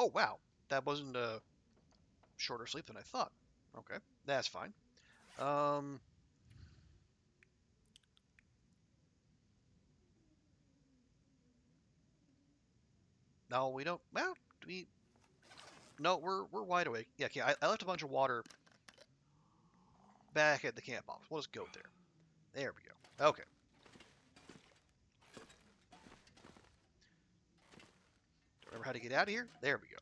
Oh, wow. That wasn't a shorter sleep than I thought. Okay, that's fine. Um, no, we don't. Well, we no, we're wide awake. Yeah, okay. I left a bunch of water back at the camp office. We'll just go there. There we go. Okay. Remember how to get out of here? There we go.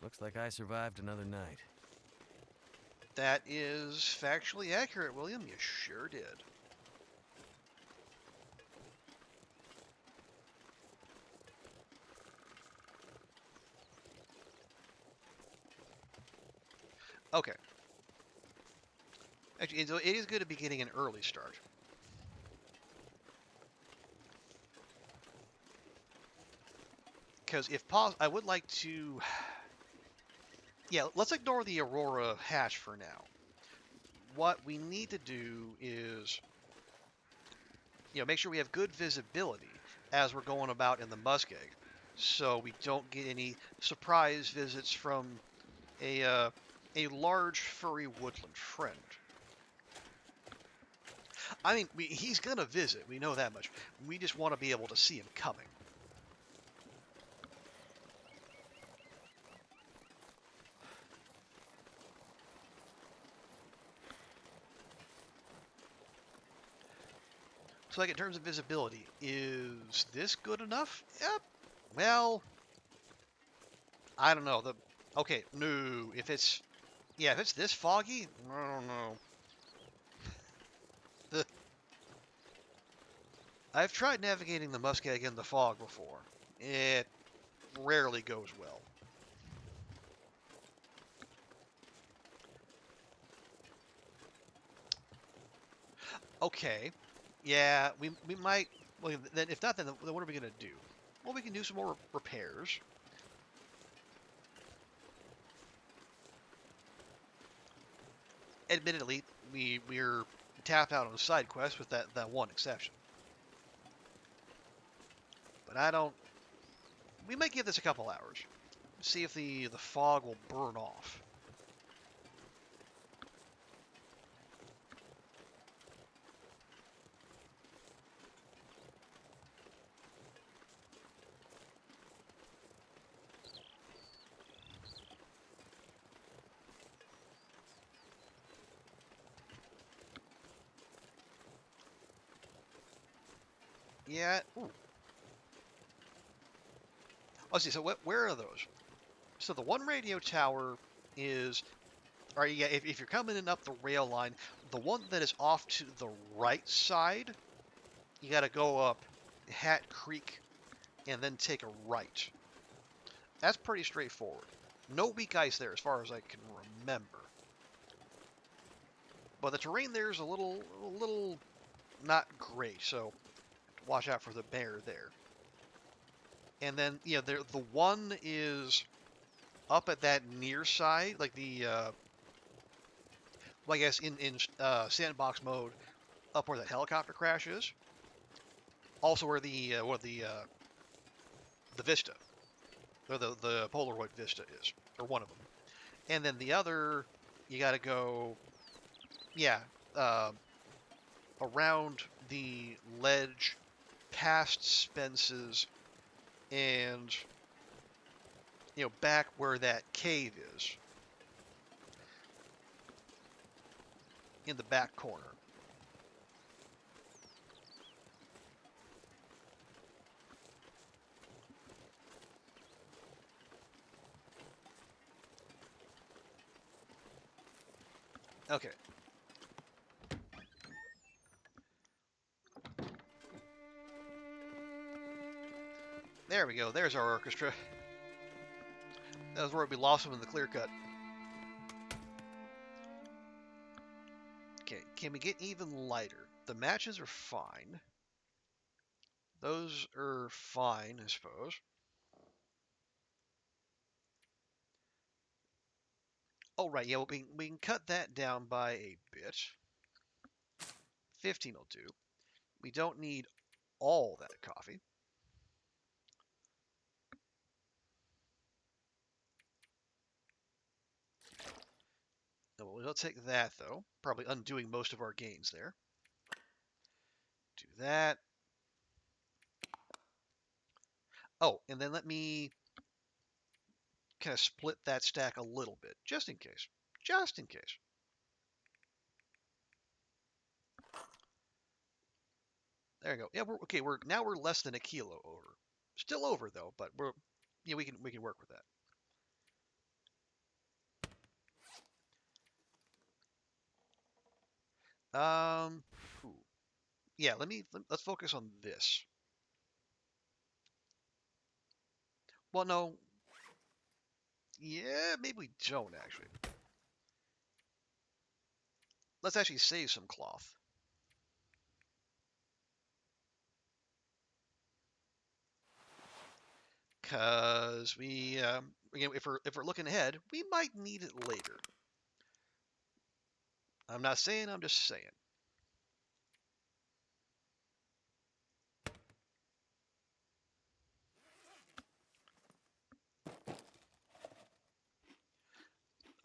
Looks like I survived another night. That is factually accurate, William. You sure did. Okay. Actually, it is good to be getting an early start. Because if possible, I would like to. Yeah, let's ignore the Aurora hatch for now. What we need to do is, make sure we have good visibility as we're going about in the muskeg, so we don't get any surprise visits from a a large furry woodland friend. I mean, he's gonna visit. We know that much. We just want to be able to see him coming. So, like in terms of visibility, is this good enough? Yep. Well, I don't know. Okay, no. If it's this foggy, I don't know. The I've tried navigating the muskeg in the fog before. It rarely goes well. Okay. Yeah, we might. Well, then if not, then what are we gonna do? Well, we can do some more repairs. Admittedly, we're tapped out on side quests with that one exception. But I don't. We might give this a couple hours. See if the fog will burn off. Yeah. Ooh. Let's see. So where are those? So the one radio tower is. Or yeah, if you're coming in up the rail line, the one that is off to the right side, you got to go up Hat Creek and then take a right. That's pretty straightforward. No weak ice there as far as I can remember. But the terrain there is a little not great, so watch out for the bear there. And then the one is up at that near side, like well, I guess in sandbox mode, up where that helicopter crash is. Also where the Vista, or the Polaroid Vista is, or one of them. And then the other, you got to go, yeah, uh, around the ledge, past Spence's, and back where that cave is, in the back corner. Okay, there we go. There's our orchestra. That was where we lost them in the clear cut. Okay, can we get even lighter? The matches are fine. Those are fine, I suppose. Oh, right, yeah, well, we can cut that down by a bit. 15 will do. We don't need all that coffee. We'll take that, though. Probably undoing most of our gains there. Do that. Oh, and then let me kind of split that stack a little bit, just in case. Just in case. There you go. Yeah, we're okay. We're less than a kilo over. Still over though, but we can work with that. Ooh. Yeah, let's focus on this. Well, no. Yeah, maybe we don't actually. Let's actually save some cloth. Cause again, if we're looking ahead, we might need it later. I'm not saying. I'm just saying.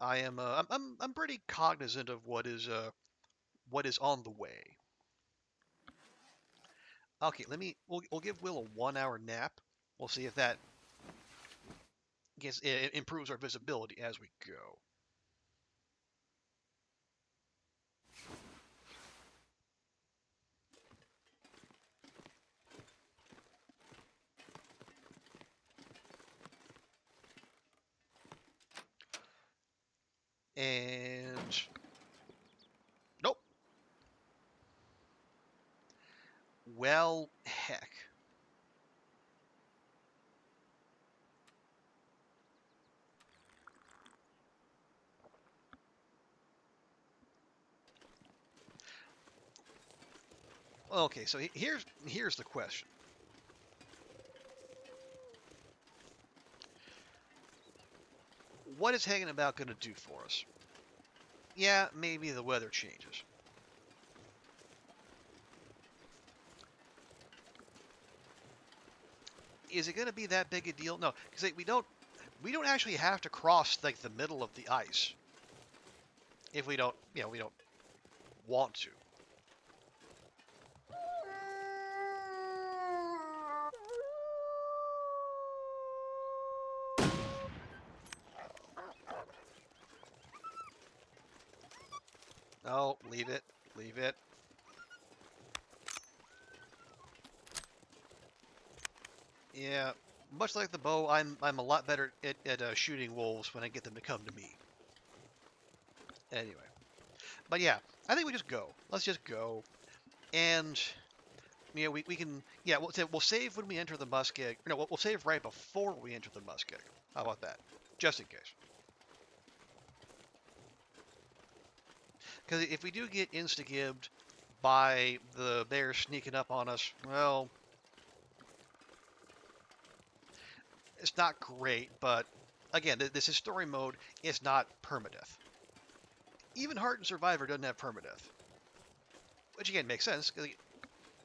I am. I'm pretty cognizant of what is on the way. Okay, we'll give Will a 1 hour nap. We'll see if that it improves our visibility as we go. And nope. Well, heck. Okay, so here's the question. What is hanging about going to do for us? Yeah, maybe the weather changes. Is it going to be that big a deal? No, because we don't actually have to cross like the middle of the ice if we don't we don't want to. Oh, leave it, leave it. Yeah, much like the bow, I'm a lot better at shooting wolves when I get them to come to me. Anyway, but yeah, I think we just go. Let's just go, and we can we'll save when we enter the muskeg. No, we'll save right before we enter the muskeg. How about that? Just in case. Because if we do get insta-gibbed by the bear sneaking up on us, well, it's not great, but again, this is story mode. It's not permadeath. Even Hardened Survivor doesn't have permadeath. Which again makes sense, because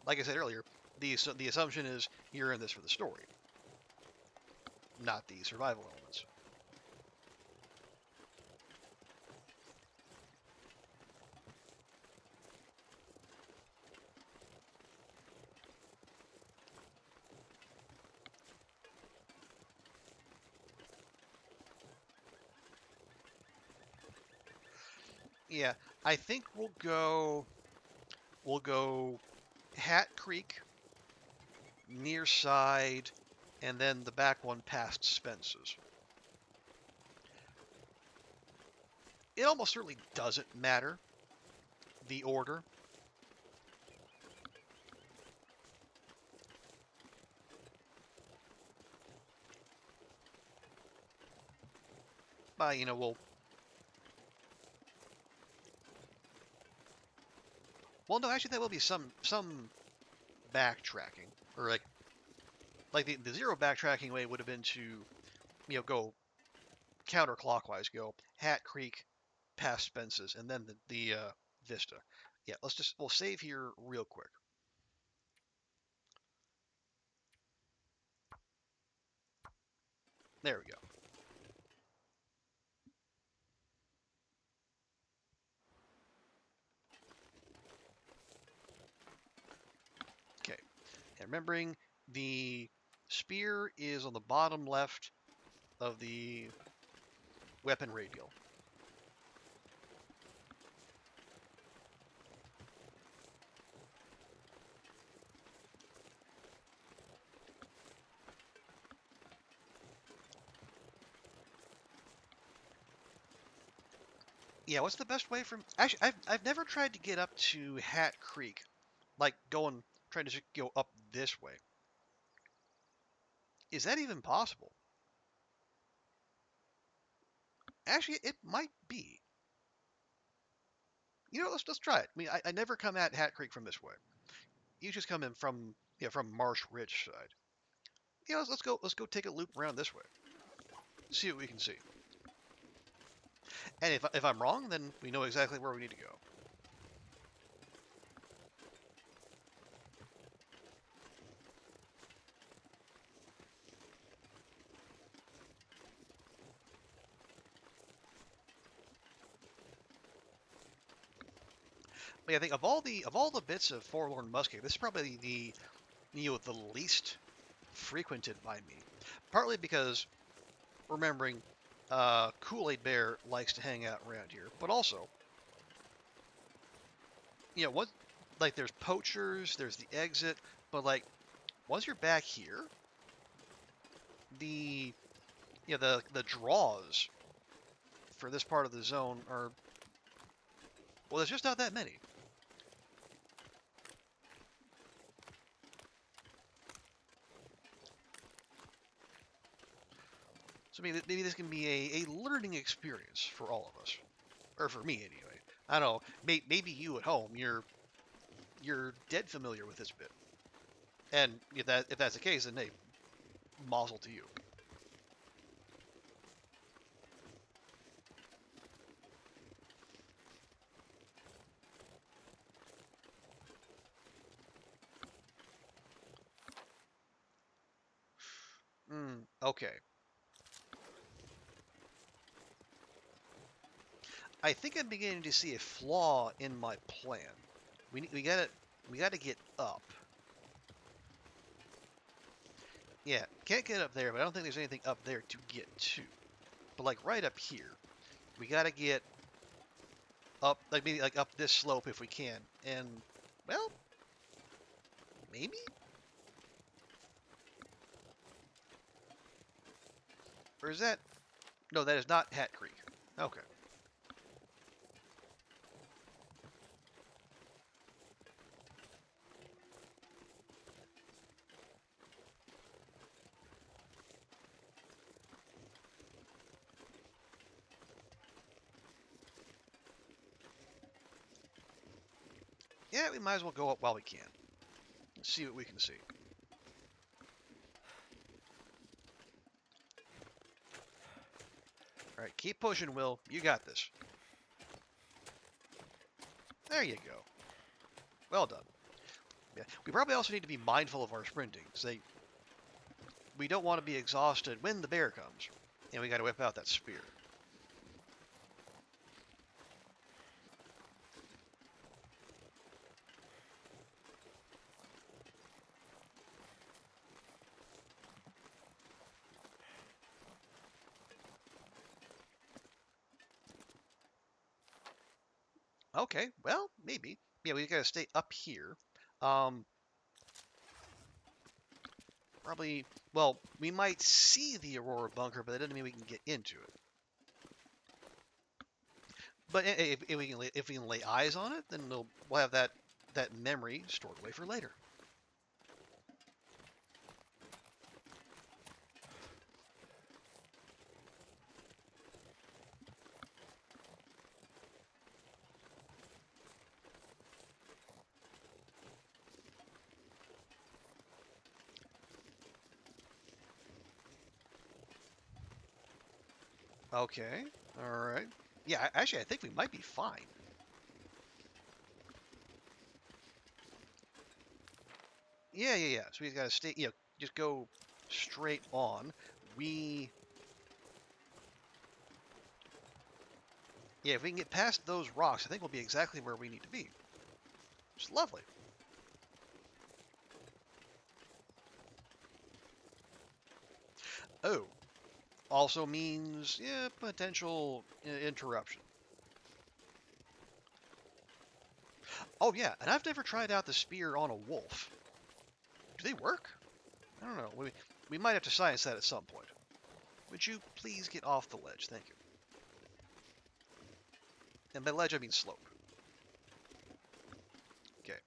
like I said earlier, the assumption is you're in this for the story, not the survival elements. Yeah, I think we'll go Hat Creek, near side, and then the back one past Spence's. It almost certainly doesn't matter the order. But well, no, actually, that will be some backtracking, or like the zero backtracking way would have been to go counterclockwise, go Hat Creek past Spence's, and then the Vista. Yeah, we'll save here real quick. There we go. Okay, and remembering the spear is on the bottom left of the weapon radial. Yeah, what's the best way from? Actually, I've never tried to get up to Hat Creek, like trying to just go up this way. Is that even possible? Actually, it might be. You know, let's try it. I mean, I never come at Hat Creek from this way. You just come in from from Marsh Ridge side. Yeah, let's go take a loop around this way. See what we can see. And if I'm wrong, then we know exactly where we need to go. I mean, I think of all the bits of Forlorn Musket, this is probably the least frequented by me. Partly because remembering Kool-Aid Bear likes to hang out around here, but also what like there's poachers, there's the exit, but like once you're back here, the the draws for this part of the zone are, well, there's just not that many. So maybe this can be a learning experience for all of us, or for me anyway. I don't know. Maybe you at home, you're dead familiar with this bit, and if that's the case, then hey, mazel to you. Okay. I think I'm beginning to see a flaw in my plan. We gotta get up. Yeah, can't get up there, but I don't think there's anything up there to get to. But like right up here, we gotta get up, like maybe like up this slope if we can. And well, maybe? Or is that? No, that is not Hat Creek. Okay. Yeah, we might as well go up while we can. Let's see what we can see. All right, keep pushing, Will. You got this. There you go. Well done. Yeah, we probably also need to be mindful of our sprinting. We don't want to be exhausted when the bear comes, and we got to whip out that spear. Okay, well, maybe. Yeah, we got to stay up here. Um, Probably. Well, we might see the Aurora bunker, but that doesn't mean we can get into it. But if we can lay eyes on it, then we'll have that memory stored away for later. Okay. All right. Yeah, actually, I think we might be fine. Yeah. So we gotta stay, just go straight on. Yeah, if we can get past those rocks, I think we'll be exactly where we need to be. It's lovely. Oh, also means, yeah, potential interruption. Oh yeah, and I've never tried out the spear on a wolf. Do they work? I don't know. We might have to science that at some point. Would you please get off the ledge? Thank you. And by ledge, I mean slope. Okay.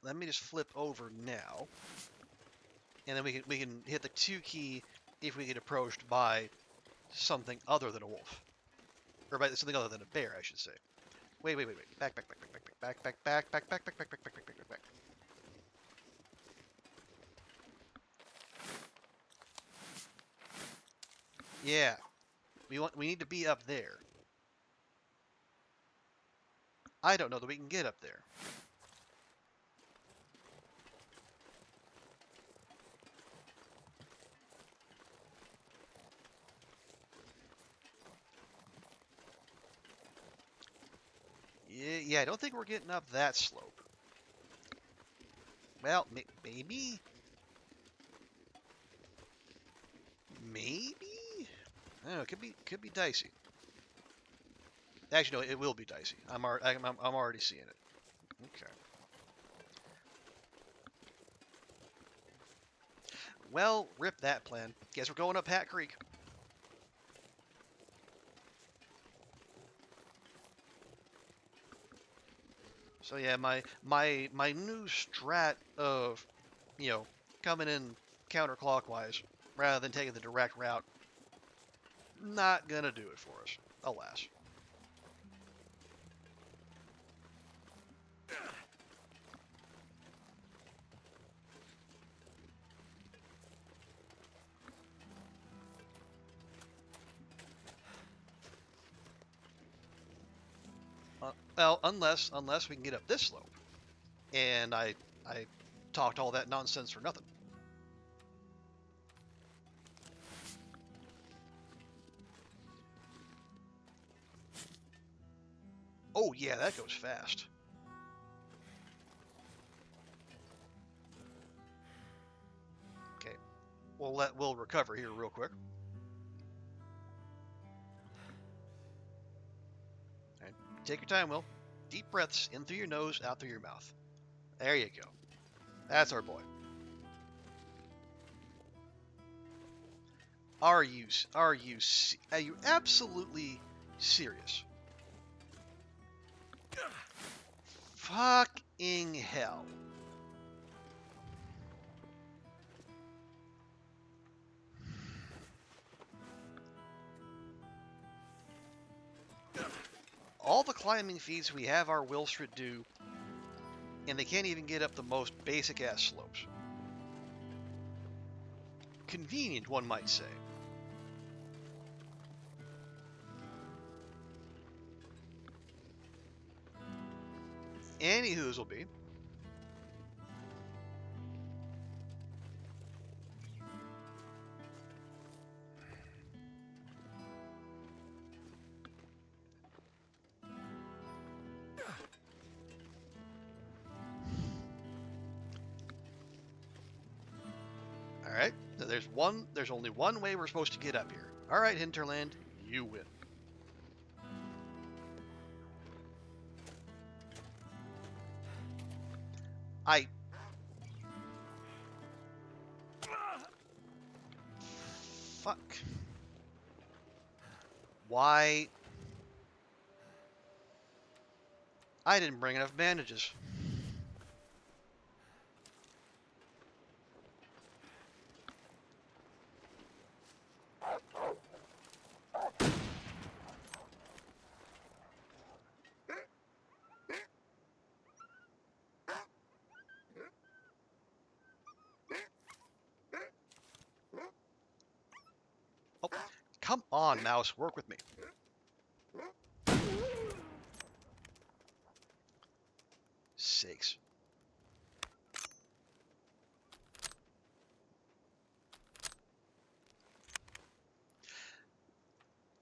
Let me just flip over now. And then we can hit the 2 key if we get approached by something other than a wolf. Or by something other than a bear, I should say. Wait. Back. Yeah. We need to be up there. I don't know that we can get up there. Yeah, I don't think we're getting up that slope. Well, maybe? Maybe? I don't know, it could be dicey. Actually, no, it will be dicey. I'm already seeing it. Okay. Well, rip that plan. Guess we're going up Hat Creek. So yeah, my new strat of, coming in counterclockwise rather than taking the direct route, not gonna do it for us, alas. Well, unless we can get up this slope, and I talked all that nonsense for nothing. Oh yeah, that goes fast. Okay, we'll recover here real quick. All right, take your time, Will. Deep breaths in through your nose, out through your mouth. There you go. That's our boy. Are you absolutely serious? Fucking hell. All the climbing feats we have our Wilstrid do, and they can't even get up the most basic ass slopes. Convenient, one might say. Anywho's will be. Alright, there's only one way we're supposed to get up here. Alright, Hinterland, you win. Fuck. Why? I didn't bring enough bandages. Oh, come on, mouse, work with me. Sakes.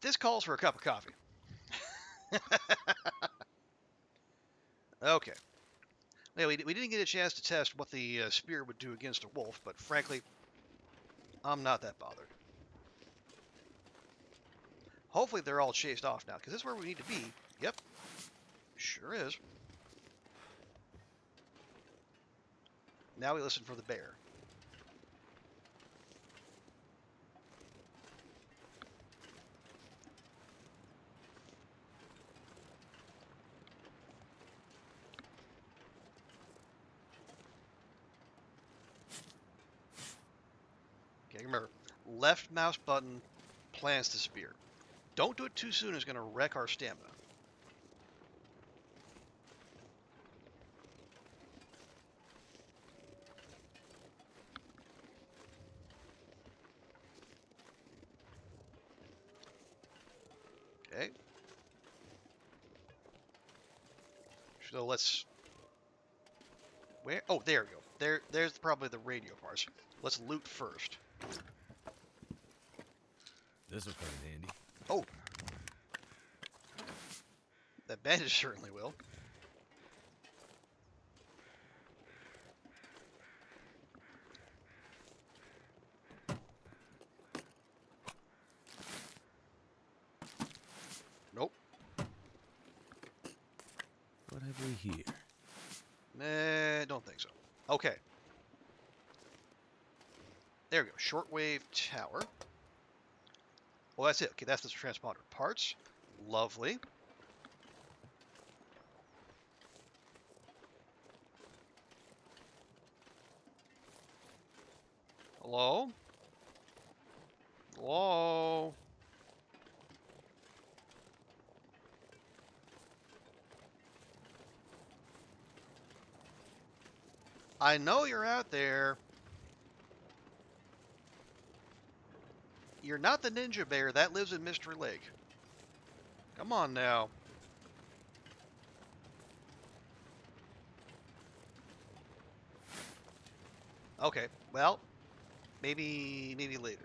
This calls for a cup of coffee. Okay. Yeah, we didn't get a chance to test what the spear would do against a wolf, but frankly, I'm not that bothered. Hopefully they're all chased off now, because this is where we need to be. Yep, sure is. Now we listen for the bear. Okay, remember, left mouse button plants the spear. Don't do it too soon, it's going to wreck our stamina. Okay. So let's... Where? Oh, there we go. There's probably the radio parts. Let's loot first. This'll come in handy. Oh! That bandage certainly will. Nope. What have we here? Nah, don't think so. Okay. There we go. Shortwave tower. Well, that's it. Okay, that's the transponder. Parts. Lovely. Hello? Hello? I know you're out there. You're not the ninja bear that lives in Mystery Lake. Come on now. Okay, well, maybe later.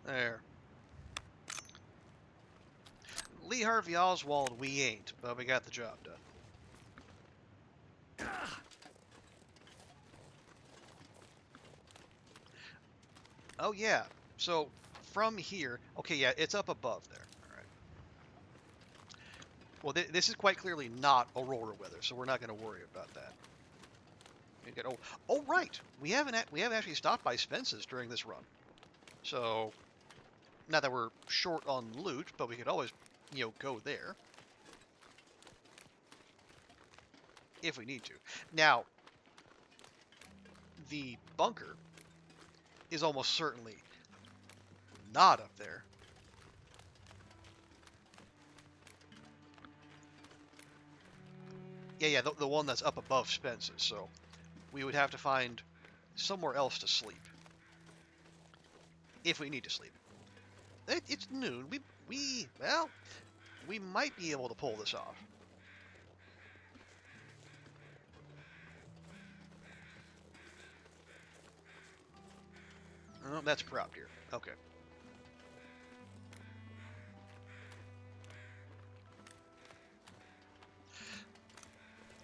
There. Lee Harvey Oswald, we ain't, but we got the job done. Oh yeah, so from here, okay, yeah, it's up above there. All right. Well, this is quite clearly not Aurora weather, so we're not going to worry about that. Oh right, we haven't actually stopped by Spence's during this run, so not that we're short on loot, but we could always, go there if we need to. Now, the bunker is almost certainly not up there. Yeah, the one that's up above Spence's, so we would have to find somewhere else to sleep. If we need to sleep. It's noon. We might be able to pull this off. Oh, that's prop here. Okay.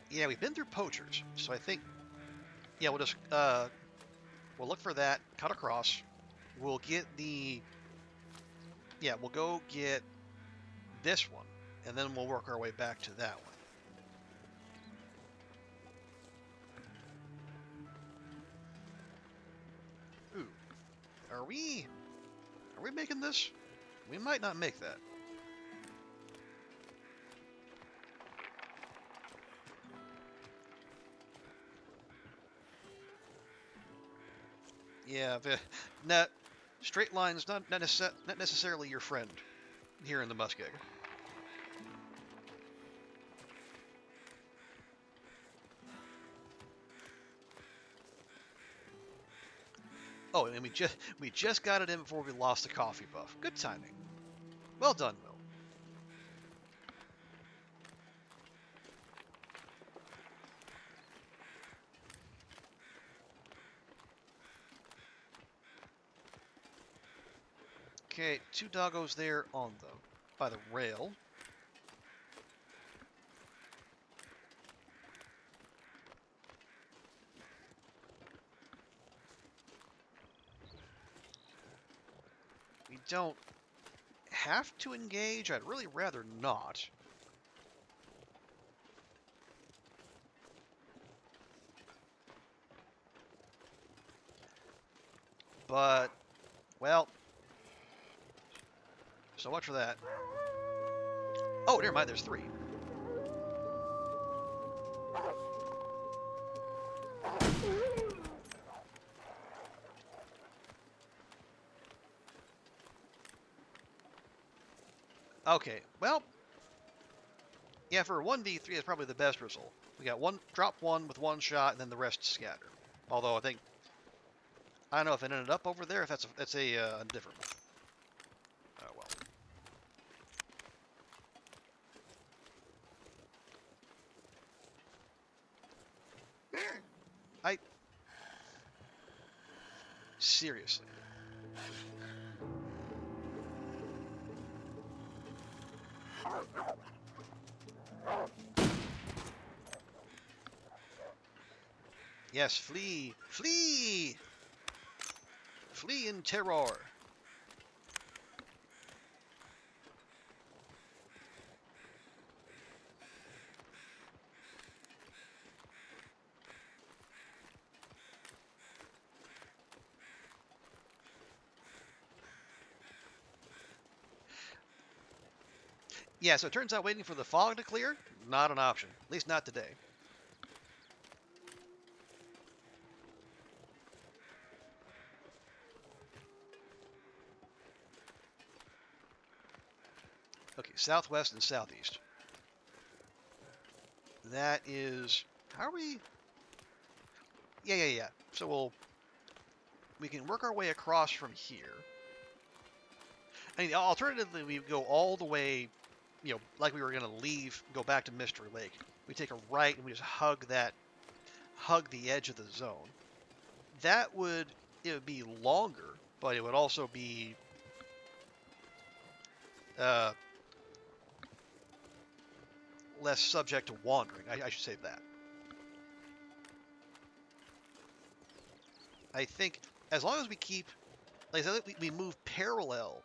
Yeah, we've been through poachers, so I think, yeah, we'll just, we'll look for that, cut across, we'll get we'll go get this one, and then we'll work our way back to that one. Ooh, are we making this? We might not make that. Yeah, straight line's not necessarily your friend here in the muskeg. Oh, and we just got it in before we lost the coffee buff. Good timing. Well done, Will. Okay, 2 doggos there on by the rail. We don't have to engage. I'd really rather not. But, well, so much for that. Oh, never mind, there's 3. Okay, well, yeah, for 1v3 is probably the best result. We got drop 1 with 1 shot, and then the rest scatter. Although I don't know if it ended up over there, if that's a different one. Oh, well. Seriously. Yes, flee! Flee! Flee in terror! Yeah, so it turns out waiting for the fog to clear, not an option. At least not today. Okay, southwest and southeast. That is... How are we... Yeah. So we can work our way across from here. I mean, alternatively, we go all the way, like we were going to leave, go back to Mystery Lake. We take a right and we just hug the edge of the zone. It would be longer, but it would also be less subject to wandering. I should say that. I think as long as we keep, like I said, we move parallel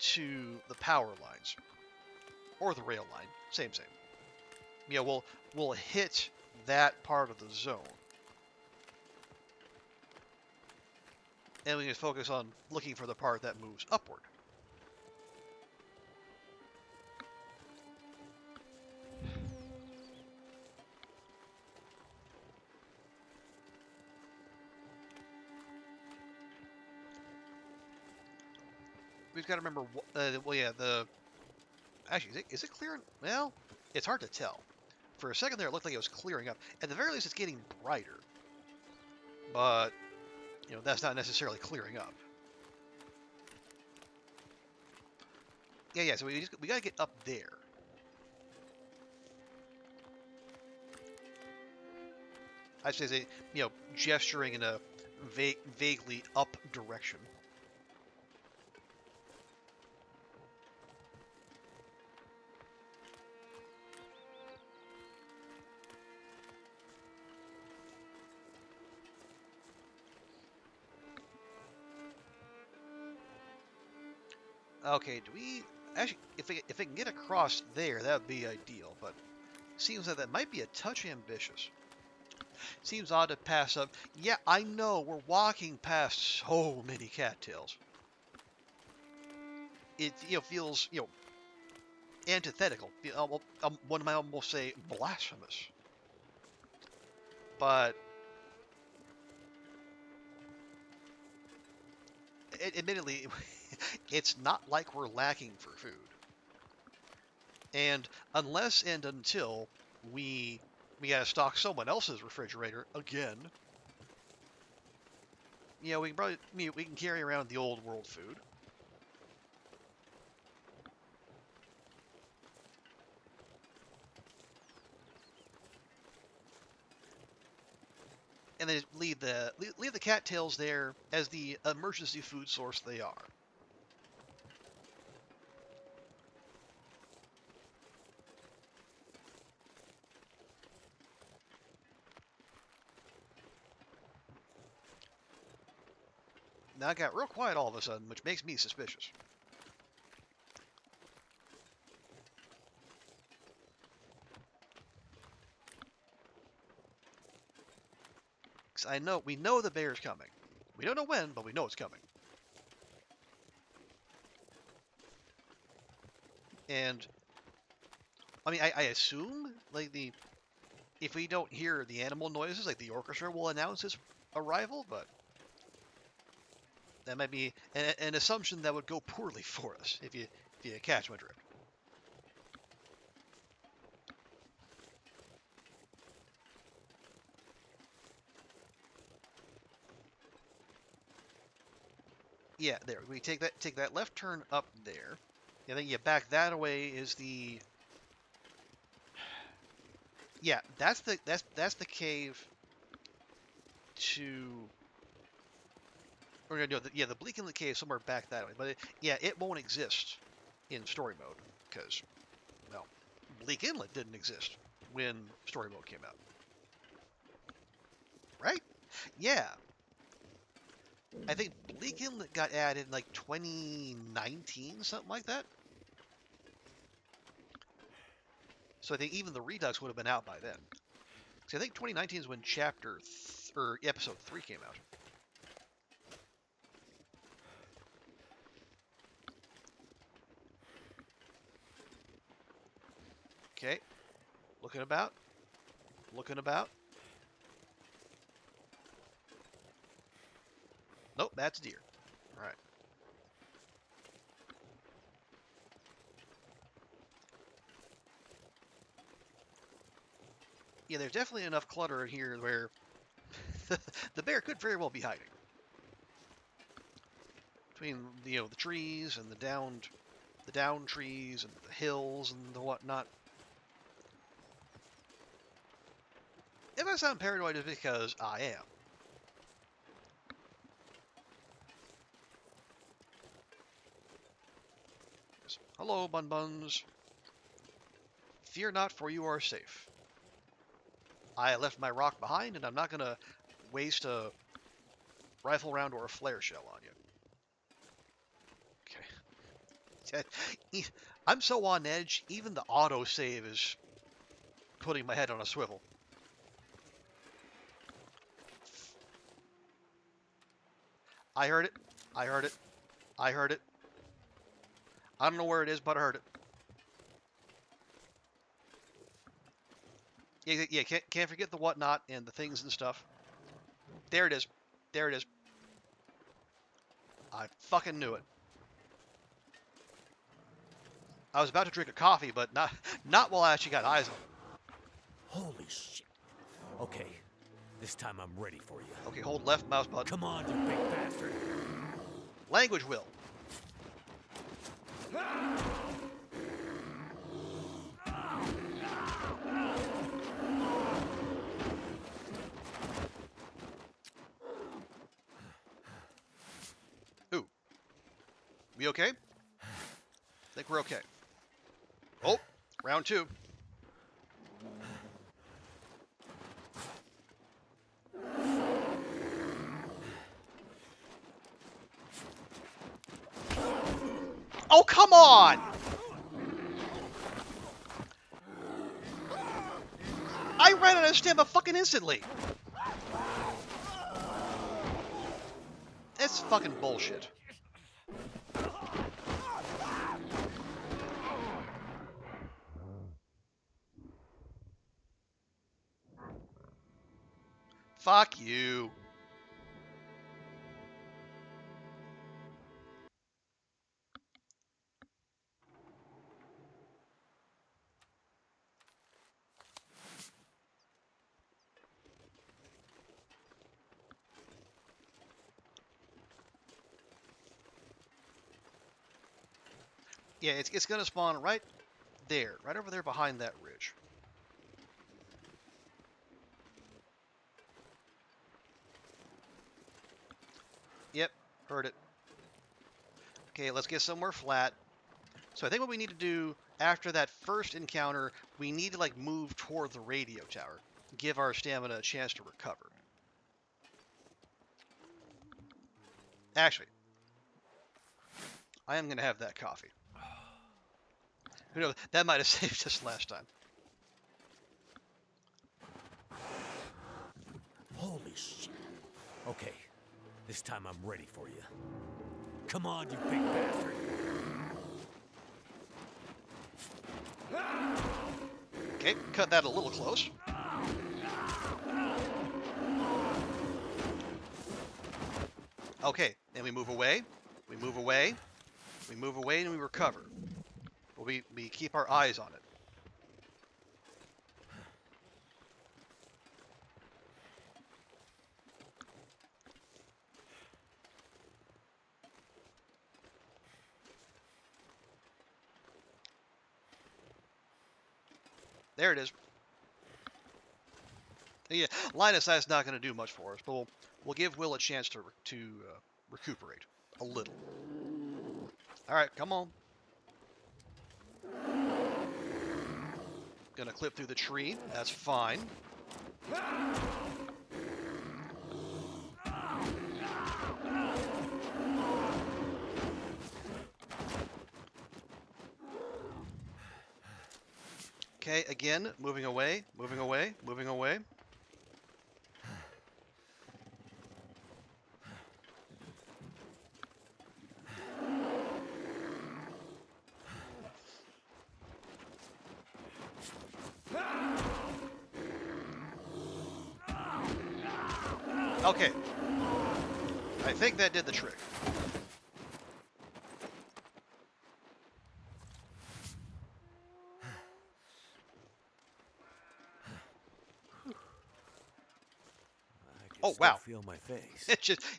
to the power lines or the rail line, same. We'll hit that part of the zone, and we can focus on looking for the part that moves upward. We've got to remember, actually, is it clearing? Well, it's hard to tell. For a second there, it looked like it was clearing up. At the very least, it's getting brighter. But, that's not necessarily clearing up. Yeah, so we got to get up there. I'd say, gesturing in a vaguely up direction. Okay, do we... Actually, if it can get across there, that would be ideal, but seems like that might be a touch ambitious. Seems odd to pass up. Yeah, I know, we're walking past so many cattails. It, feels, antithetical. One might almost say blasphemous. But... admittedly, it's not like we're lacking for food. And unless and until we gotta stock someone else's refrigerator again. we can probably we can carry around the old world food. And then leave the cattails there as the emergency food source they are. Now it got real quiet all of a sudden, which makes me suspicious. Because we know the bear's coming. We don't know when, but we know it's coming. And I mean, I assume like if we don't hear the animal noises, like the orchestra will announce its arrival, but that might be an assumption that would go poorly for us if you catch my drift. Yeah, there. We take that left turn up there, and then you back that away is the. Yeah, that's the cave to. Or no, the Bleak Inlet cave somewhere back that way, but it won't exist in story mode because, well, Bleak Inlet didn't exist when story mode came out, right? Yeah, I think Bleak Inlet got added in like 2019, something like that. So I think even the Redux would have been out by then. So I think 2019 is when or episode 3 came out. Okay, looking about. Nope, that's deer. All right. Yeah, there's definitely enough clutter in here where the bear could very well be hiding between the trees and the down trees and the hills and the whatnot. If I sound paranoid, it's because I am. Hello, Bun Buns. Fear not, for you are safe. I left my rock behind, and I'm not going to waste a rifle round or a flare shell on you. Okay. I'm so on edge, even the autosave is putting my head on a swivel. I heard it. I heard it. I heard it. I don't know where it is, but I heard it. Yeah, can't forget the whatnot and the things and stuff. There it is. There it is. I fucking knew it. I was about to drink a coffee, but not while I actually got eyes on it. Holy shit. Okay, this time I'm ready for you. Okay, hold left mouse button. Come on, you big bastard. Language will. Ooh. We okay? Think we're okay. Oh, round 2. Oh, come on! I ran out of stamina fucking instantly. That's fucking bullshit. Fuck you. Yeah, it's going to spawn right there, right over there behind that ridge. Yep, heard it. Okay, let's get somewhere flat. So I think what we need to do after that first encounter, we need to like move toward the radio tower, give our stamina a chance to recover. Actually, I am going to have that coffee. Who knows? That might have saved us last time. Holy shit. Okay, this time I'm ready for you. Come on, you big bastard. Okay, cut that a little close. Okay, then we move away, we move away, we move away, and we recover. But we keep our eyes on it. There it is. Yeah, line of sight's not going to do much for us, but we'll give Will a chance to recuperate a little. All right, come on. Gonna clip through the tree. That's fine. Okay, again, moving away, moving away, moving away. Okay. I think that did the trick. Oh Still wow. feel my face.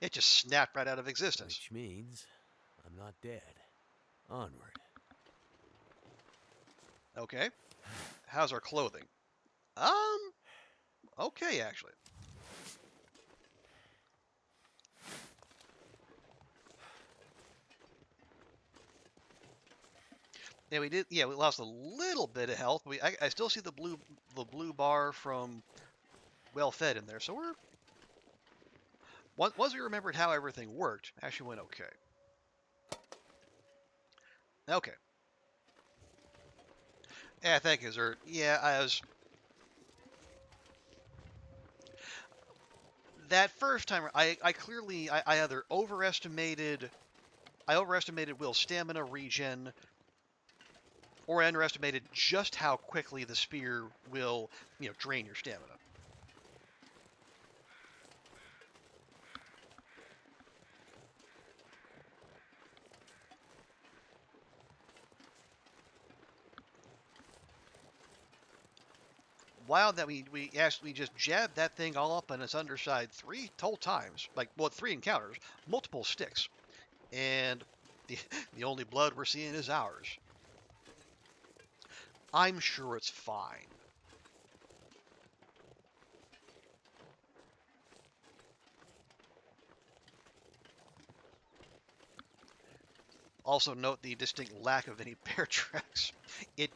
It just snapped right out of existence. Which means I'm not dead. Onward. Okay. How's our clothing? Okay actually. Yeah, we did. Yeah, we lost a little bit of health. I still see the blue bar from well fed in there. So we're once we remembered how everything worked, actually went okay. Okay. Yeah, thank you, Zert. Yeah, I was that first time. I clearly I either overestimated Will's stamina regen, or I underestimated just how quickly the spear will drain your stamina. Wild that we actually just jabbed that thing all up on its underside 3 total times, like well 3 encounters, multiple sticks, and the only blood we're seeing is ours. I'm sure it's fine. Also note the distinct lack of any bear tracks. It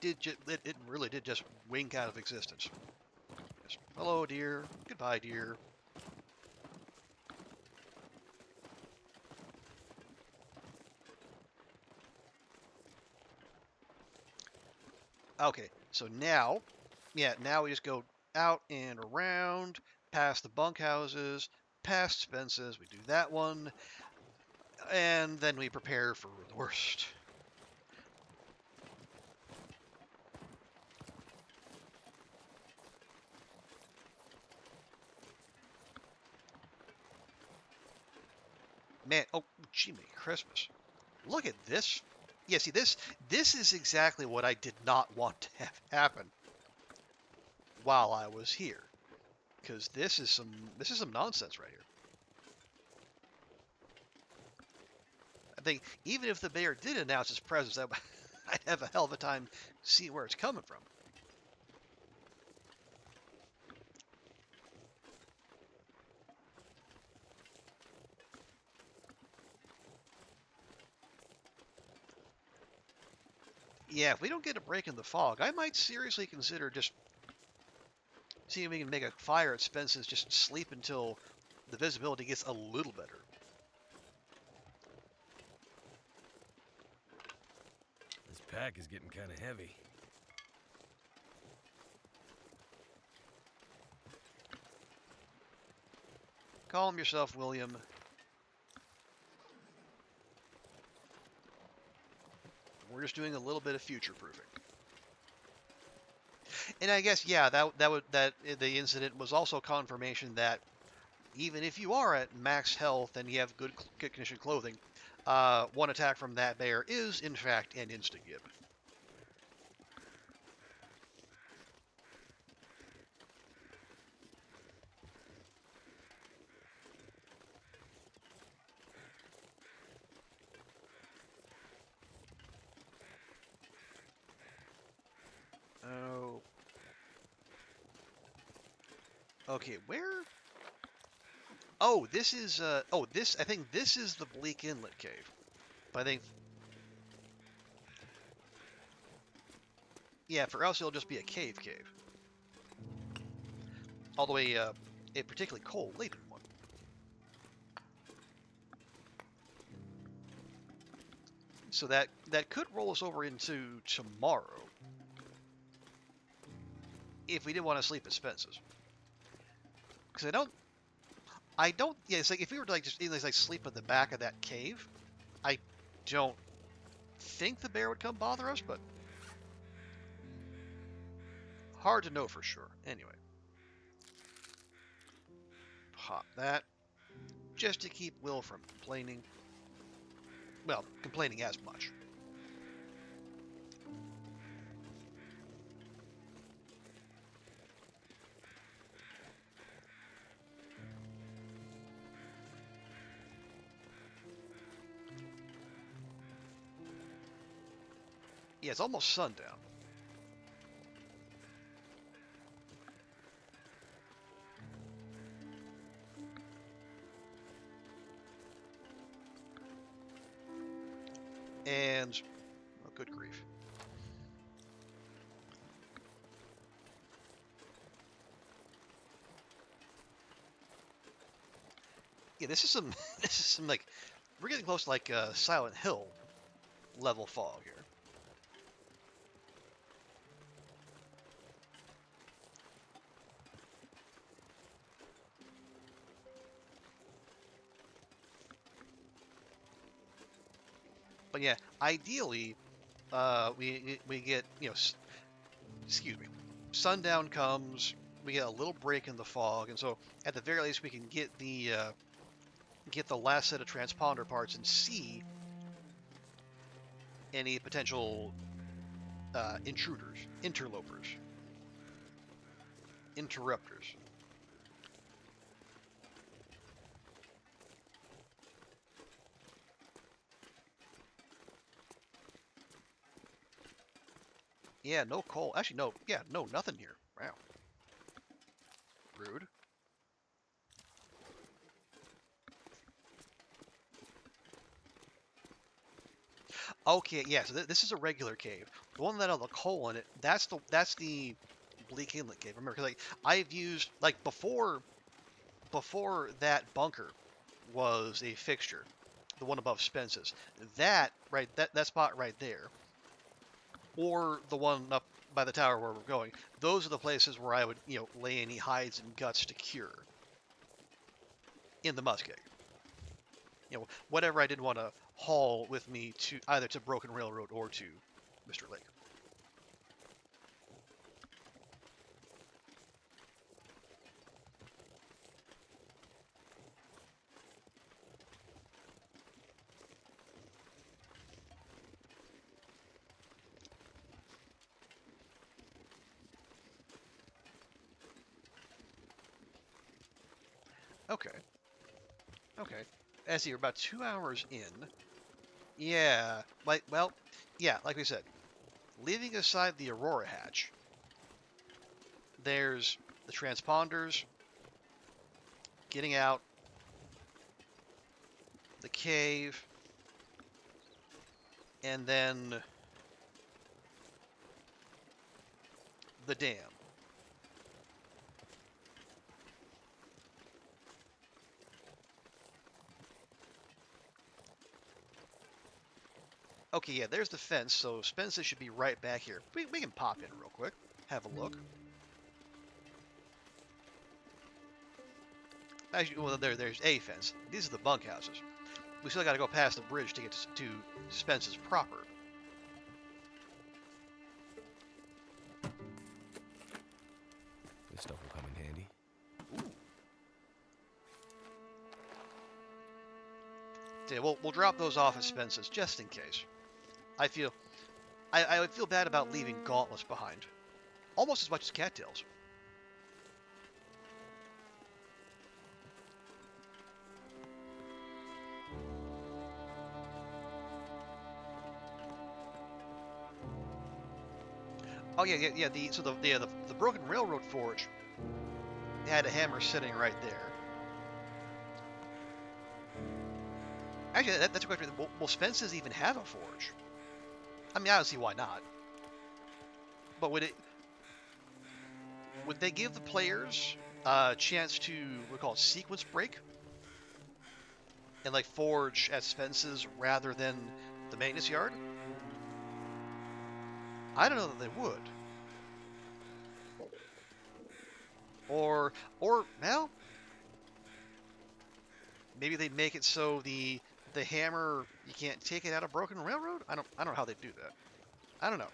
really did just wink out of existence. Just, hello, deer. Goodbye, deer. Okay, so now we just go out and around, past the bunkhouses, past Spence's. We do that one, and then we prepare for the worst. Man, oh, Jiminy Christmas. Look at this. Yeah, see, this is exactly what I did not want to have happen while I was here. Because this is some nonsense right here. I think even if the bear did announce his presence, I'd have a hell of a time seeing where it's coming from. Yeah, if we don't get a break in the fog, I might seriously consider just seeing if we can make a fire at Spence's, just sleep until the visibility gets a little better. This pack is getting kind of heavy. Calm yourself, William. We're just doing a little bit of future proofing. And I guess, yeah, that the incident was also confirmation that even if you are at max health and you have good condition clothing, one attack from that bear is in fact an insta-gib. Oh. Okay, where? Oh, this is, I think this is the Bleak Inlet Cave. But I think, yeah, for us it'll just be a cave. All the way, a particularly coal-laden one. So that could roll us over into tomorrow. If we didn't want to sleep at Spence's. Because I don't, yeah, it's like if we were to like just like sleep at the back of that cave, I don't think the bear would come bother us, but hard to know for sure. Anyway. Pop that. Just to keep Will from complaining. Well, complaining as much. Yeah, it's almost sundown. And, oh, good grief. Yeah, this is some, like, we're getting close to like Silent Hill level fog here. But yeah, ideally, we get, excuse me, sundown comes, we get a little break in the fog, and so at the very least we can get the last set of transponder parts and see any potential intruders, interlopers, interrupters. Yeah, no coal. Actually, no. Yeah, no, nothing here. Wow. Rude. Okay, yeah. So this is a regular cave. The one that had the coal in it. That's the Bleak Inlet cave. Remember, 'cause, like I've used like before that bunker was a fixture, the one above Spence's. That spot right there, or the one up by the tower where we're going. Those are the places where I would lay any hides and guts to cure in the muskeg. Whatever I didn't want to haul with me to either to Broken Railroad or to Mr. Lake. Okay. Okay. I see. We're about 2 hours in. Yeah. Like, well, yeah. Like we said, leaving aside the Aurora hatch, there's the transponders, getting out, the cave, and then the dam. Okay, yeah, there's the fence, so fences should be right back here. We can pop in real quick, have a look. Actually, well, there's a fence. These are the bunkhouses. We still got to go past the bridge to get to Spence's proper. This stuff will come in handy. Ooh. Yeah, we'll drop those off at Spence's just in case. I would feel bad about leaving Gauntless behind, almost as much as Cattails. Oh yeah. The broken railroad forge had a hammer sitting right there. Actually, that's a question. Will Spence's even have a forge? I mean, I don't see why not. But would they give the players a chance to what we call it, sequence break and like forge at Spence's rather than the maintenance yard? I don't know that they would. Or well, maybe they'd make it so the hammer you can't take it out of Broken Railroad. I don't know how they do that. I don't know.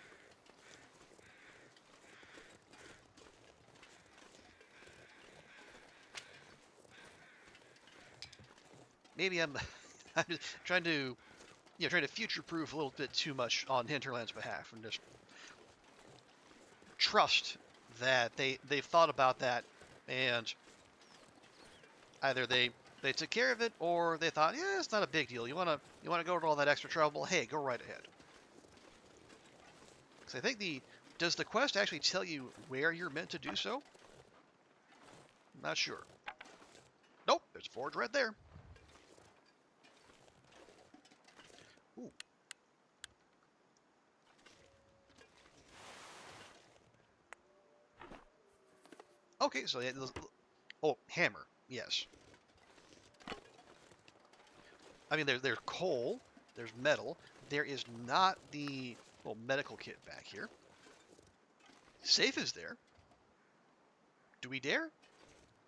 Maybe I'm just trying to future-proof a little bit too much on Hinterland's behalf and just trust that they've thought about that and either they took care of it or they thought, yeah, it's not a big deal. You wanna go to all that extra trouble? Hey, go right ahead. Because I think does the quest actually tell you where you're meant to do so? I'm not sure. Nope, there's a forge right there. Ooh. Okay, so yeah, hammer, yes. I mean, there's coal, there's metal. There is not the medical kit back here. Safe is there. Do we dare?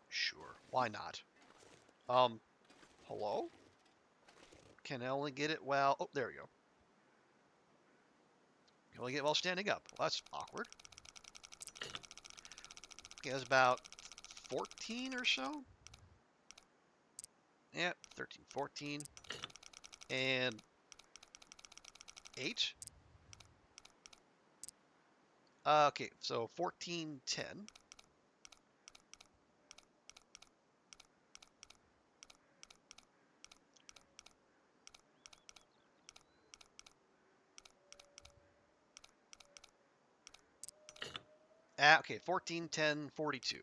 Sure, why not? Hello? Can I only get it while... Oh, there we go. Can only get it while standing up. Well, that's awkward. Okay, that's about 14 or so. Yeah, 13, 14. And 8. Okay, so 14, 10. Okay, 14, 10, 42.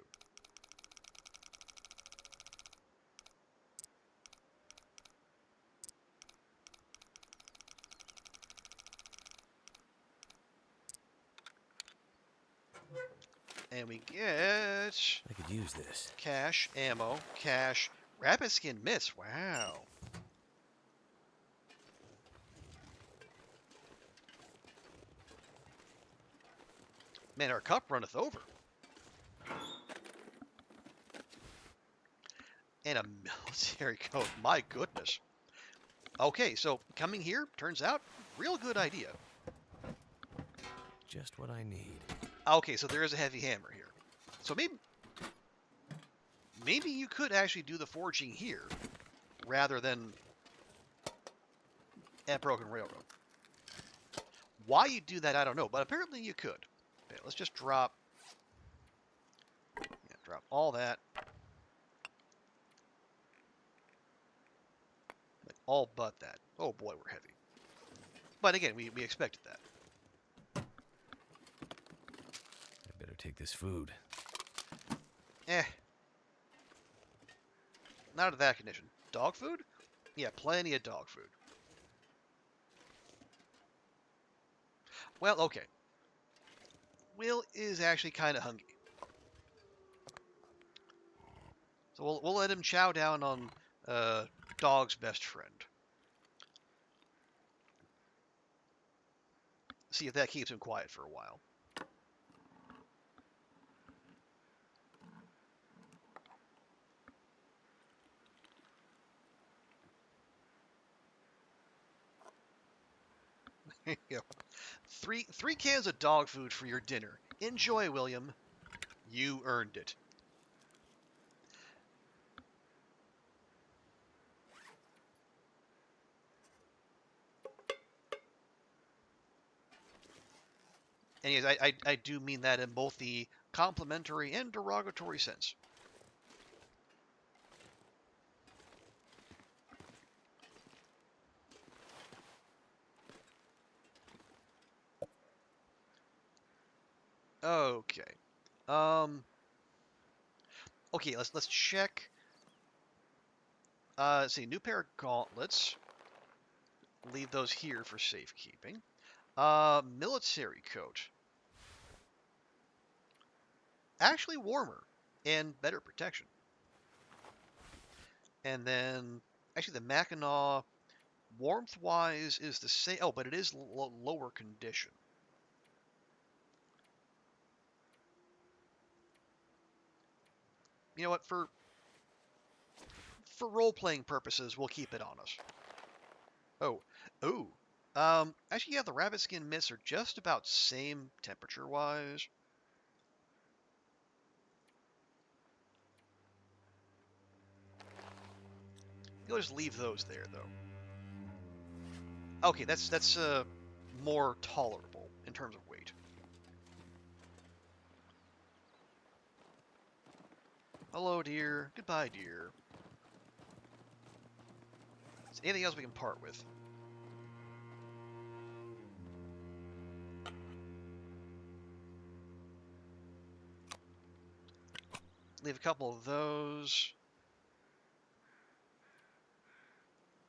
And we get... I could use this. Cash, ammo, cash, rapid skin mitts. Wow. Man, our cup runneth over. And a military coat. My goodness. Okay, so coming here, turns out, real good idea. Just what I need. Okay, so there is a heavy hammer here. So maybe you could actually do the forging here rather than at Broken Railroad. Why you do that, I don't know, but apparently you could. Okay, let's just drop all that. All but that. Oh boy, we're heavy. But again, we expected that. take this food. Eh, not of that condition. Dog food? Yeah, plenty of dog food. Well, okay. Will is actually kind of hungry. So we'll let him chow down on dog's best friend. See if that keeps him quiet for a while. Yeah. Three cans of dog food for your dinner. Enjoy, William. You earned it. And yes, I do mean that in both the complimentary and derogatory sense. Okay. Um. Okay. Let's check. Let's see. New pair of gauntlets. Leave those here for safekeeping. Military coat. Actually warmer and better protection. And then, actually, the Mackinaw, warmth-wise, is the same. Oh, but it is lower condition. You know what? For role-playing purposes, we'll keep it on us. Oh, ooh. Actually, yeah, the rabbit skin mitts are just about same temperature-wise. You'll just leave those there, though. Okay, that's more tolerable in terms of weight. Hello, dear. Goodbye, dear. Is there anything else we can part with? Leave a couple of those.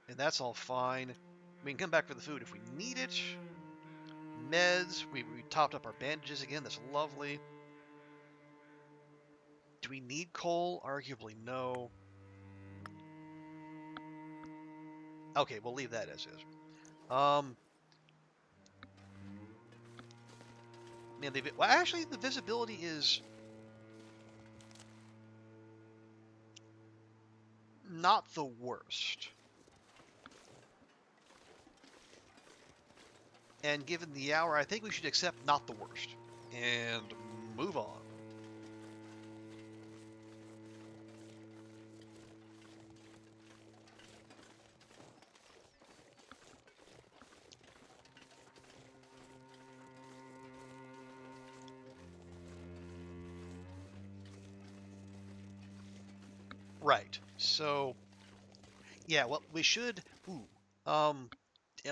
And that's all fine. We can come back for the food if we need it. Meds. We topped up our bandages again. That's lovely. Do we need coal? Arguably, no. Okay, we'll leave that as is. Yeah, well, actually, the visibility is not the worst. And given the hour, I think we should accept not the worst. And move on. Right. So, yeah, well, we should... Ooh. Am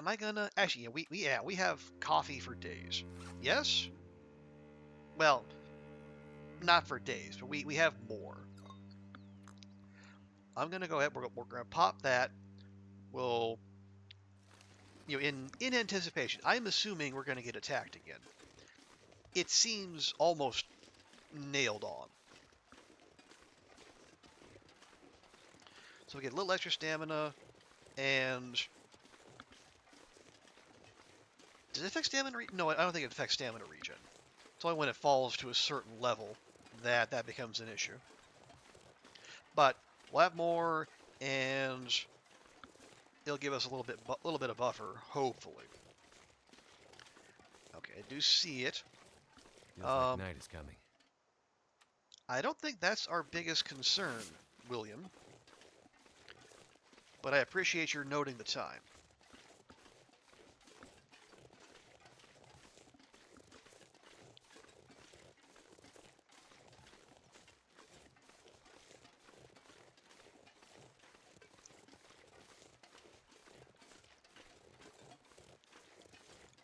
I gonna... Actually, yeah, we have coffee for days. Yes? Well, not for days, but we have more. I'm gonna go ahead. We're gonna pop that. We'll, in anticipation. I'm assuming we're gonna get attacked again. It seems almost nailed on. So we get a little extra stamina, and does it affect stamina? No, I don't think it affects stamina regen. It's only when it falls to a certain level that becomes an issue. But we'll have more, and it'll give us a little bit of buffer, hopefully. Okay, I do see it. Feels like night is coming. I don't think that's our biggest concern, William. But I appreciate your noting the time.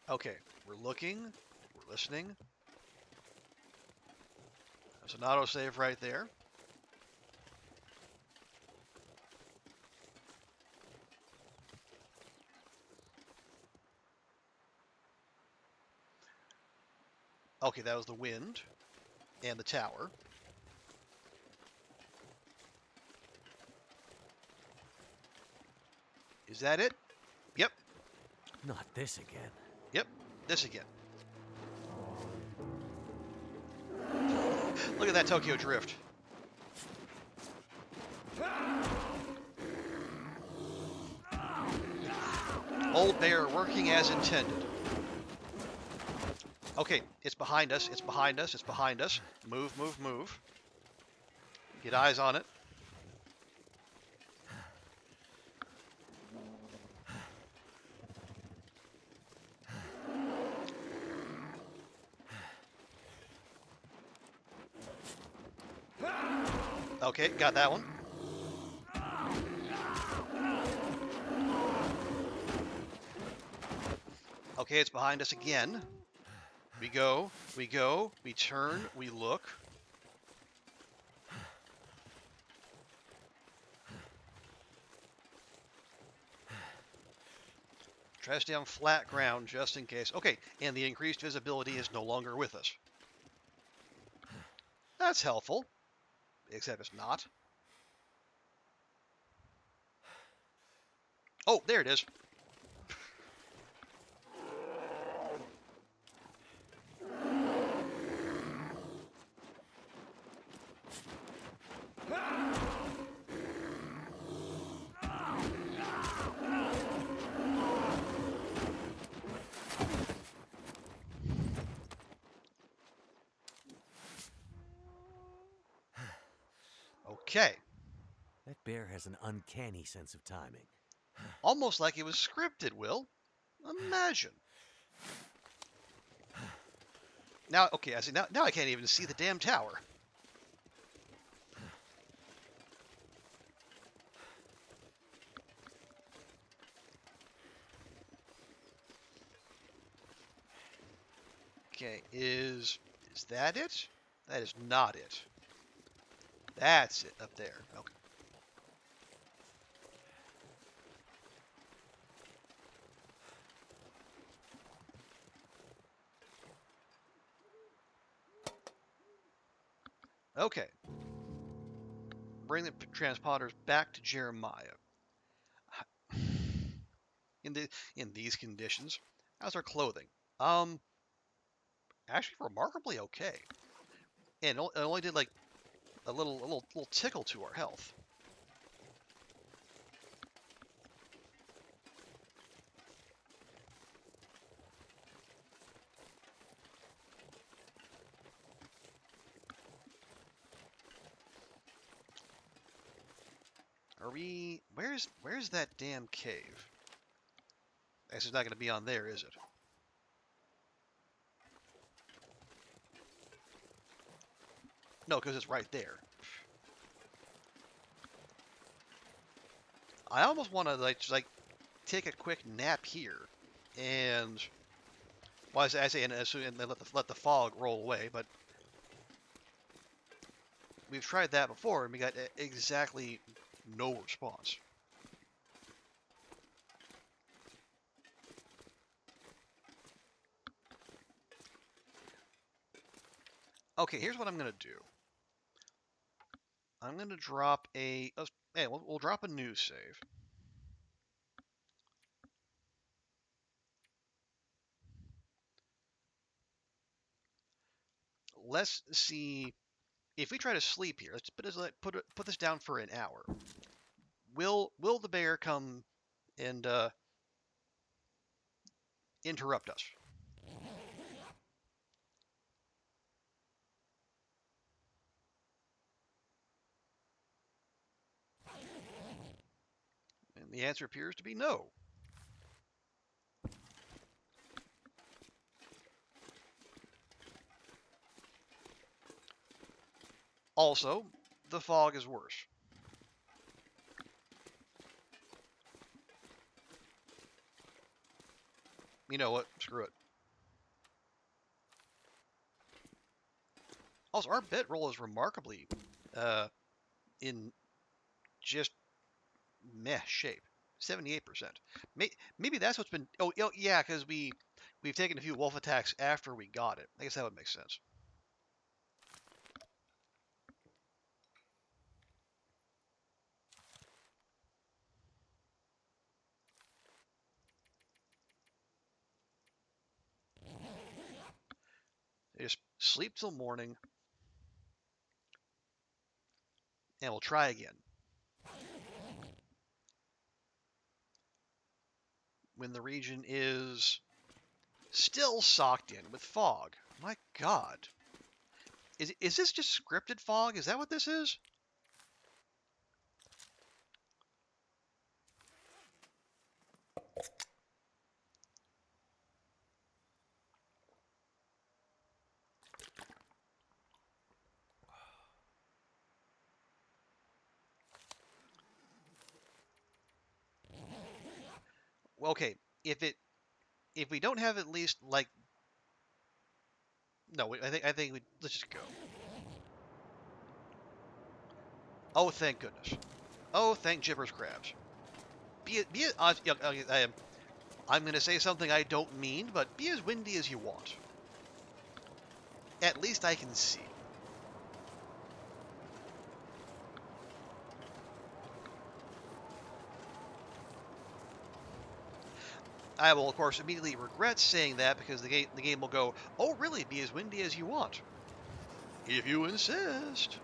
Okay, we're looking, we're listening. There's an autosave right there. Okay, that was the wind and the tower. Is that it? Yep. Not this again. Yep. This again. Look at that Tokyo Drift. Old bear working as intended. Okay, it's behind us. It's behind us. It's behind us. Move, move, move. Get eyes on it. Okay, got that one. Okay, it's behind us again. We go, we go, we turn, we look. Try to stay on flat ground just in case. Okay, and the increased visibility is no longer with us. That's helpful, except it's not. Oh, there it is. Okay. That bear has an uncanny sense of timing. Almost like it was scripted, Will. Imagine. Now, okay, I see. Now I can't even see the damn tower. Okay, is that it? That is not it. That's it up there. Okay. Okay. Bring the transponders back to Jeremiah. In these conditions, how's our clothing? Actually remarkably okay. And it only did like a little tickle to our health. Are we? Where's that damn cave? I guess it's not going to be on there, is it? No, because it's right there. I almost want to like just like take a quick nap here, and well, I say and then let the fog roll away. But we've tried that before, and we got exactly no response. Okay, here's what I'm gonna do. I'm gonna drop a. Hey, we'll drop a new save. Let's see if we try to sleep here. Let's put this down for an hour. Will the bear come and interrupt us? And the answer appears to be no. Also, the fog is worse. You know what? Screw it. Also, our bedroll is remarkably in just meh shape. 78%. Maybe that's what's been. Oh yeah, because we've taken a few wolf attacks after we got it. I guess that would make sense. Just sleep till morning, and we'll try again. When the region is still socked in with fog. My God. Is this just scripted fog? Is that what this is? Well, okay, if we don't have at least like no, I think we let's just go. Oh, thank goodness. Oh, thank Jibber's crabs. Be it yeah, I'm gonna say something I don't mean, but be as windy as you want. At least I can see. I will, of course, immediately regret saying that because the game will go, oh, really, be as windy as you want. If you insist.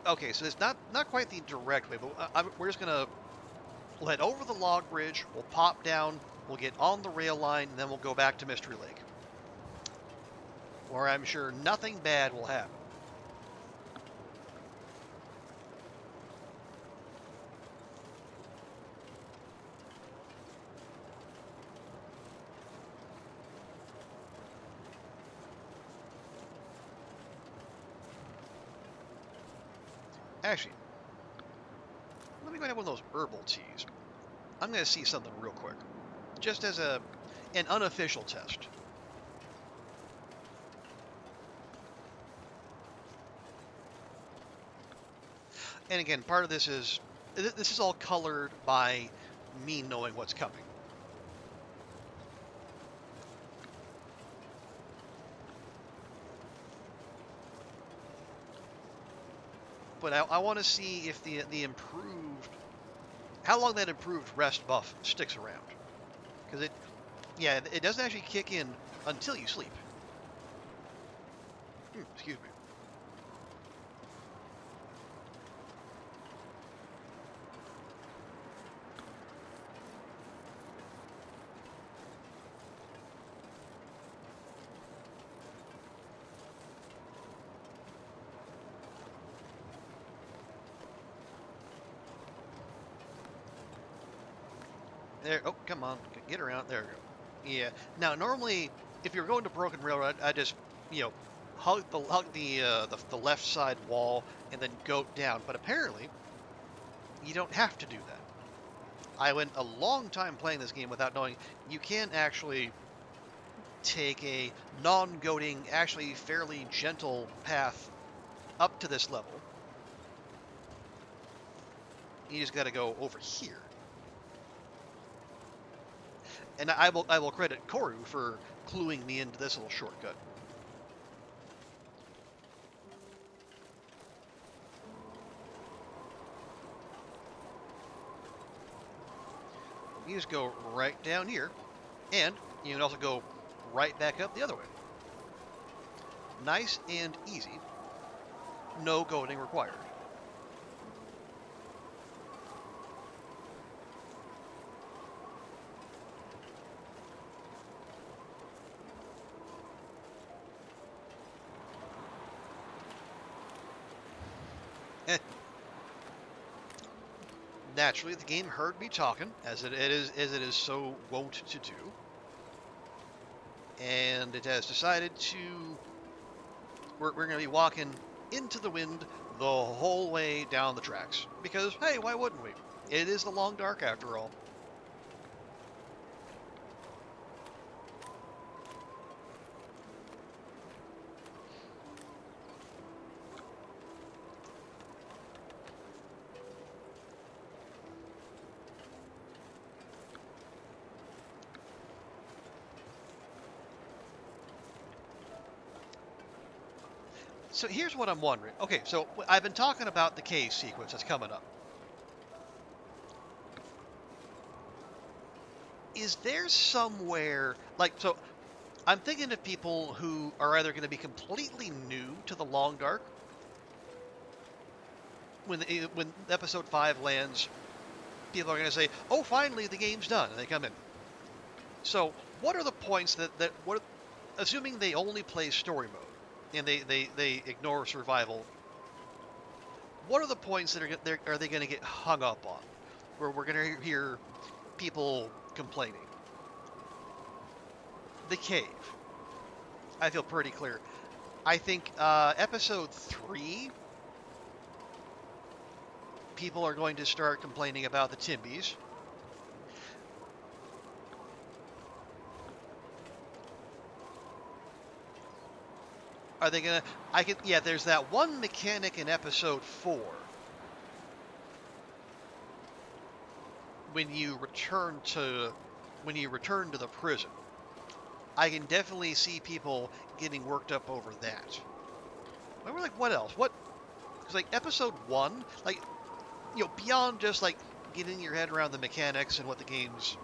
Okay, so it's not quite the direct way, but we're just gonna head over the log bridge. We'll pop down. We'll get on the rail line, and then we'll go back to Mystery Lake, where I'm sure nothing bad will happen. Actually, let me go have one of those herbal teas. I'm gonna see something real quick, just as an unofficial test. And again, part of this is all colored by me knowing what's coming. But I want to see if the improved, how long that improved rest buff sticks around, because it doesn't actually kick in until you sleep. Excuse me. There. Oh, come on, get around. There we go. Yeah. Now, normally, if you're going to Broken Railroad, I just, hug the left side wall and then go down. But apparently, you don't have to do that. I went a long time playing this game without knowing you can actually take a non-goading, actually fairly gentle path up to this level. You just got to go over here. And I will credit Koru for cluing me into this little shortcut. You just go right down here, and you can also go right back up the other way. Nice and easy. No goading required. Naturally, the game heard me talking, as it is so wont to do. and it has decided to. We're going to be walking into the wind the whole way down the tracks because hey, why wouldn't we? It is the Long Dark after all. So here's what I'm wondering. Okay, so I've been talking about the cave sequence that's coming up. Is there somewhere, like, so I'm thinking of people who are either going to be completely new to the Long Dark when episode 5 lands, people are going to say, "Oh, finally the game's done," and they come in. So, what are the points that what, assuming they only play story mode and they ignore survival, what are the points that are they going to get hung up on, where we're going to hear people complaining? The cave. I feel pretty clear. I think episode 3, people are going to start complaining about the Timbies. Are they gonna? Yeah. There's that one mechanic in episode 4 when you return to the prison. I can definitely see people getting worked up over that. But we're like, what else? What? Because like episode 1, like beyond just like getting your head around the mechanics and what the game's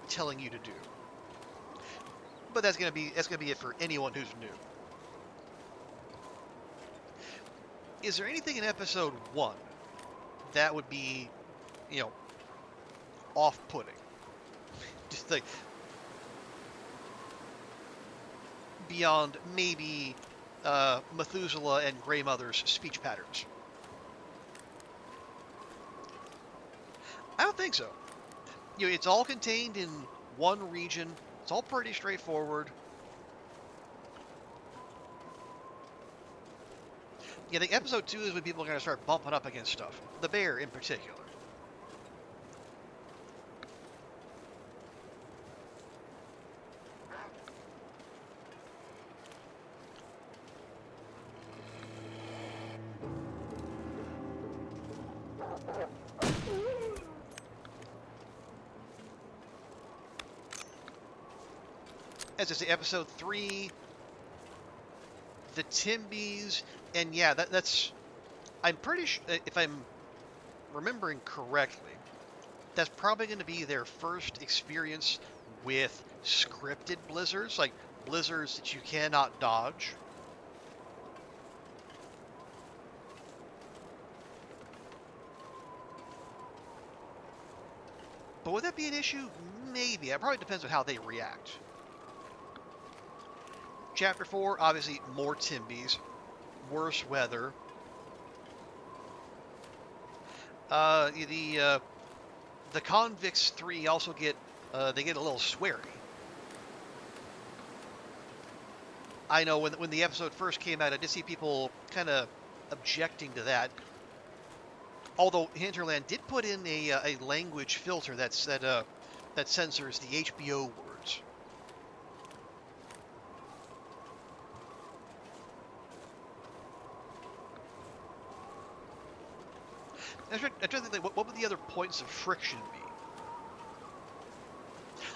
telling you to do. But that's gonna be it for anyone who's new. Is there anything in episode 1 that would be, off-putting? Just like beyond maybe Methuselah and Grey Mother's speech patterns. I don't think so. It's all contained in one region. It's all pretty straightforward. Yeah, I think episode 2 is when people are going to start bumping up against stuff. The bear in particular. As I say, episode 3, the Timbies, and yeah, that's. I'm pretty sure, if I'm remembering correctly, that's probably going to be their first experience with scripted blizzards, like blizzards that you cannot dodge. But would that be an issue? Maybe. It probably depends on how they react. Chapter 4, obviously more Timbies, worse weather. The Convicts 3 also get they get a little sweary. I know when the episode first came out, I did see people kind of objecting to that. Although Hinterland did put in a language filter that censors the HBO words. I'm trying to think, what would the other points of friction be?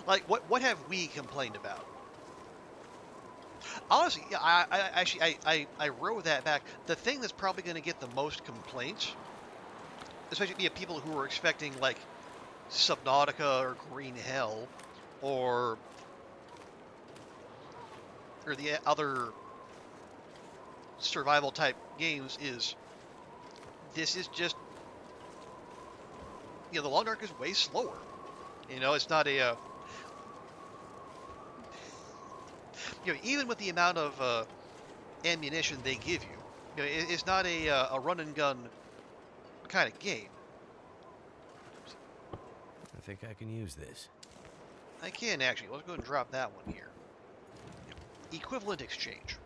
Like, what have we complained about? Honestly, yeah, I row that back. The thing that's probably going to get the most complaints, especially people who are expecting like Subnautica or Green Hell, or the other survival type games, is this is just the Long Dark is way slower. It's not a even with the amount of ammunition they give you, it's not a run and gun kind of game. I think I can use this. I can actually. Let's go and drop that one here. equivalent exchange.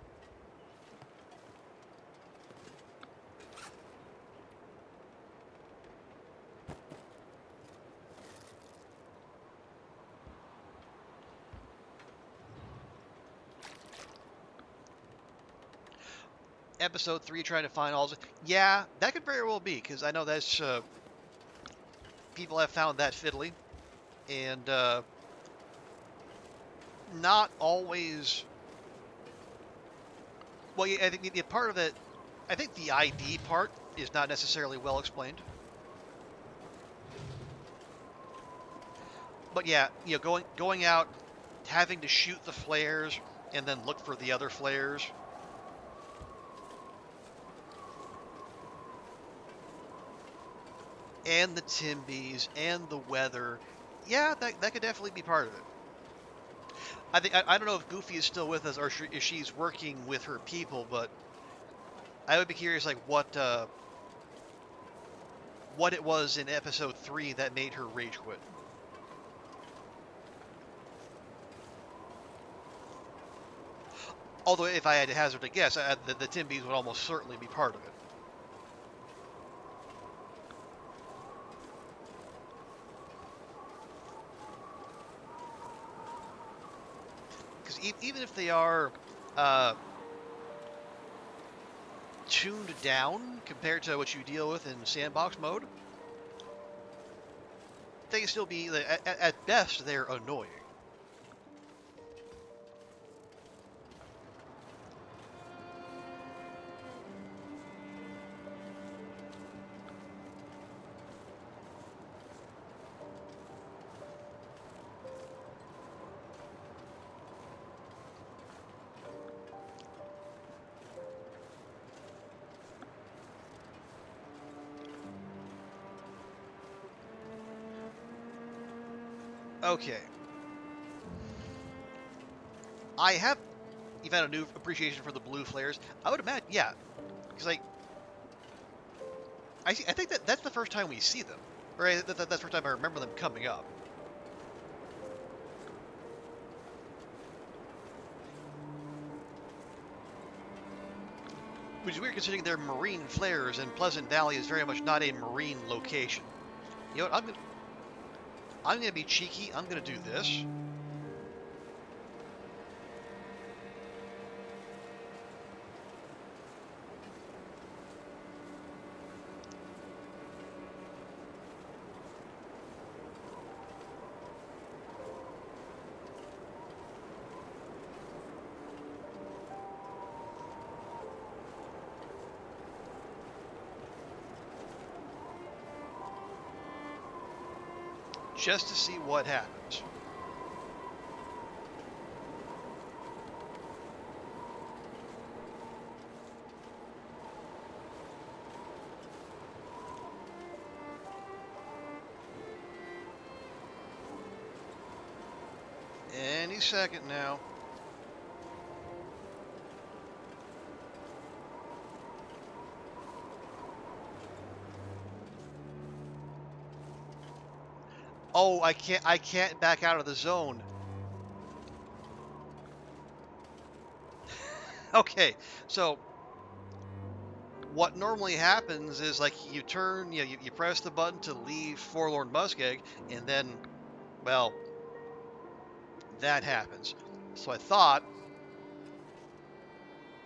Episode 3 trying to find all... Yeah, that could very well be, because I know that's... people have found that fiddly. And not always... Well, yeah, I think the part of it... I think the ID part is not necessarily well explained. But yeah, you know, going out, having to shoot the flares, and then look for the other flares... and the Timbies, and the weather. Yeah, that could definitely be part of it. I don't know if Goofy is still with us or if she's working with her people, but I would be curious, like, what it was in episode 3 that made her rage quit. Although, if I had to hazard a guess, the Timbies would almost certainly be part of it. Because even if they are tuned down compared to what you deal with in sandbox mode, they can still be, at best, they're annoying. Okay. You've had a new appreciation for the blue flares. I would imagine, yeah. Because, like, I think that's the first time we see them. Right? That's the first time I remember them coming up. Which is weird considering they're marine flares, and Pleasant Valley is very much not a marine location. You know what, I'm gonna be cheeky. I'm gonna do this. Just to see what happens. Any second now. Oh, I can't back out of the zone. Okay, so what normally happens is, like, you turn, you press the button to leave Forlorn Muskeg, and then, well, that happens. So I thought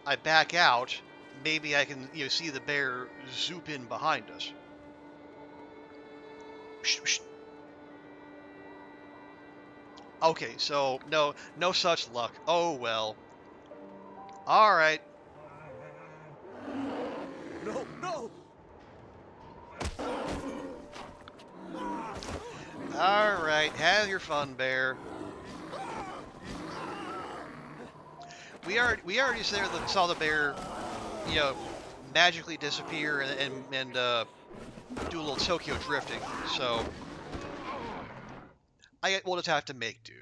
I back out, maybe I can, see the bear zoop in behind us. Okay, so no such luck. Oh well. All right. No! All right, have your fun, bear. We already saw the bear, magically disappear and do a little Tokyo drifting. So we'll just have to make do.